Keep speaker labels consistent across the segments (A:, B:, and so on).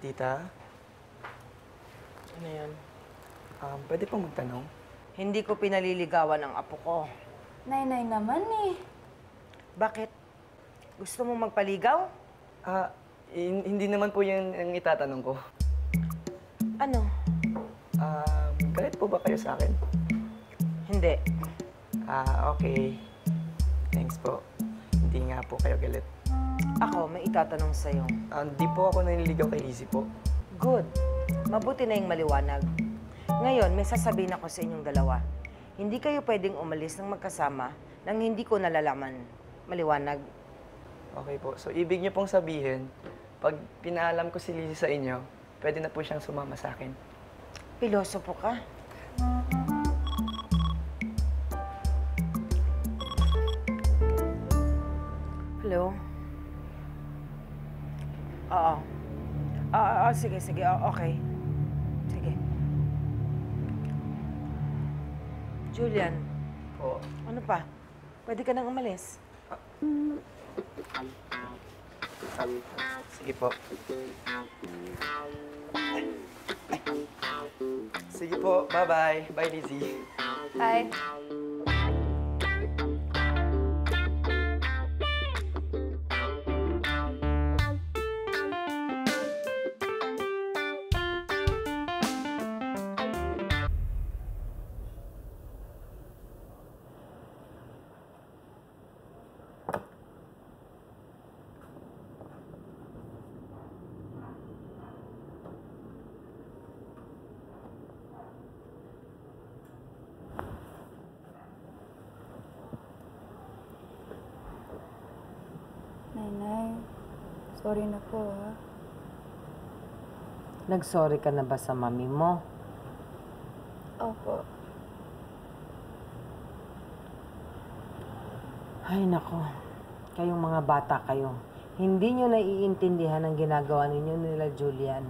A: Tita?
B: Ano yan?
A: Pwede po magtanong?
B: Hindi ko pinaliligawan ang apo ko.
C: Nay naman eh.
B: Bakit? Gusto mo magpaligaw?
A: Hindi naman po yun ang itatanong ko.
B: Ano?
A: Galit po ba kayo sa akin?
B: Hindi.
A: Okay. Thanks po. Hindi nga po kayo galit.
B: Ako, may itatanong sa'yo.
A: Hindi po ako naniligaw kay Lizzie po.
B: Good. Mabuti na yung maliwanag. Ngayon, may sasabihin ako sa inyong dalawa. Hindi kayo pwedeng umalis ng magkasama nang hindi ko nalalaman. Maliwanag.
A: Okay po. So, ibig niyo pong sabihin, pag pinaalam ko si Lizzie sa inyo, pwede na po siyang sumama sa akin.
B: Pilosopo ka. Hello? Oo. Sige. Okay. Sige. Julian,
A: Po.
B: ano pa? Pwede ka nang umalis.
A: Sige po. Sige po. Bye-bye. Bye, Lizzie.
C: Hi. Nay, sorry na po ha.
B: Nag-sorry ka na ba sa mami mo?
C: Opo.
B: Ay, nako. Kayong mga bata kayo. Hindi nyo naiintindihan ang ginagawa ninyo nila, Julian.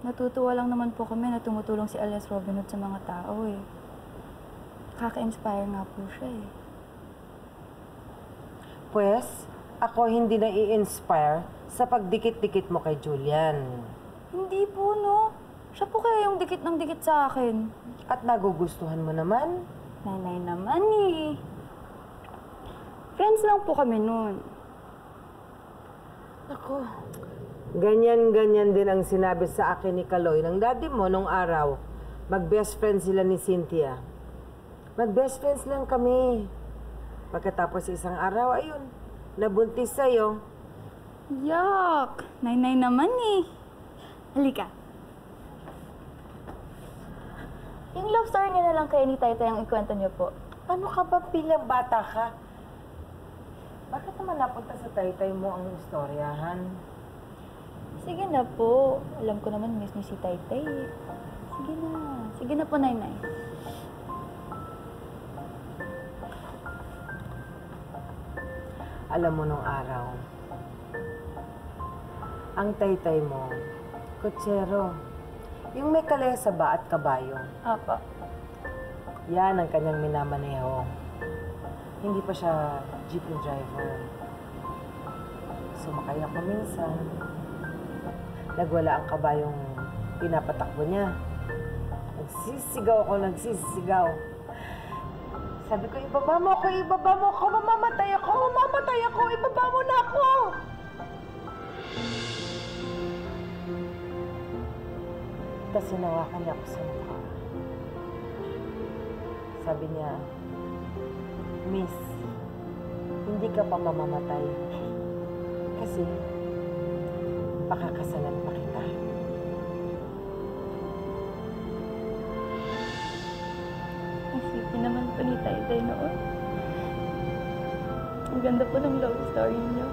C: Natutuwa lang naman po kami na tumutulong si Alias Robin Hood sa mga tao eh. Kaka-inspire nga po siya eh.
B: Pues, ako hindi nai-inspire sa pagdikit-dikit mo kay Julian.
C: Hindi po no. Siya po kaya yung dikit ng dikit sa akin.
B: At nagugustuhan mo naman?
C: Nay naman eh. Friends lang po kami noon.
B: Ako. Ganyan-ganyan din ang sinabi sa akin ni Kaloy ng daddy mo nung araw. Mag-best friends sila ni Cynthia. Mag-best friends lang kami. Pagkatapos isang araw, ayun, nabuntis sa'yo.
C: Yuck! Nay naman eh. Halika. Yung love story niyo na lang kay ni Taytay ang ikwento niyo po.
B: Ano ka ba bilang bata ka? Bakit naman napunta sa taytay mo ang istoryahan?
C: Sige na po. Alam ko naman miss niyo si Taytay. Sige na. Sige na po, Nay.
B: Alam mo nung araw, ang taytay mo, kutsero. Yung may kalesa ba at kabayo?
C: Apa.
B: Yan ang kanyang minamaneho. Hindi pa siya jeepney driver. Sumakay ako minsan. Nagwala ang kabayong pinapatakbo niya. Nagsisigaw. Sabi ko, ibaba mo ako, mamamatay ako, ibaba mo na ako! Tapos hinawakan niya ako sa mukha. Sabi niya, Miss, hindi ka pa mamamatay. Kasi, pakakasalan pa kita.
C: Ang sweet naman po ni Taytay noon. Ang ganda po ng love story niyo.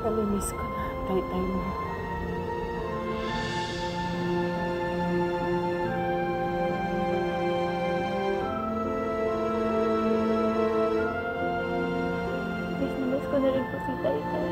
B: Namimiss ko na, taytay mo.
C: Miss ko na rin po si Taytay.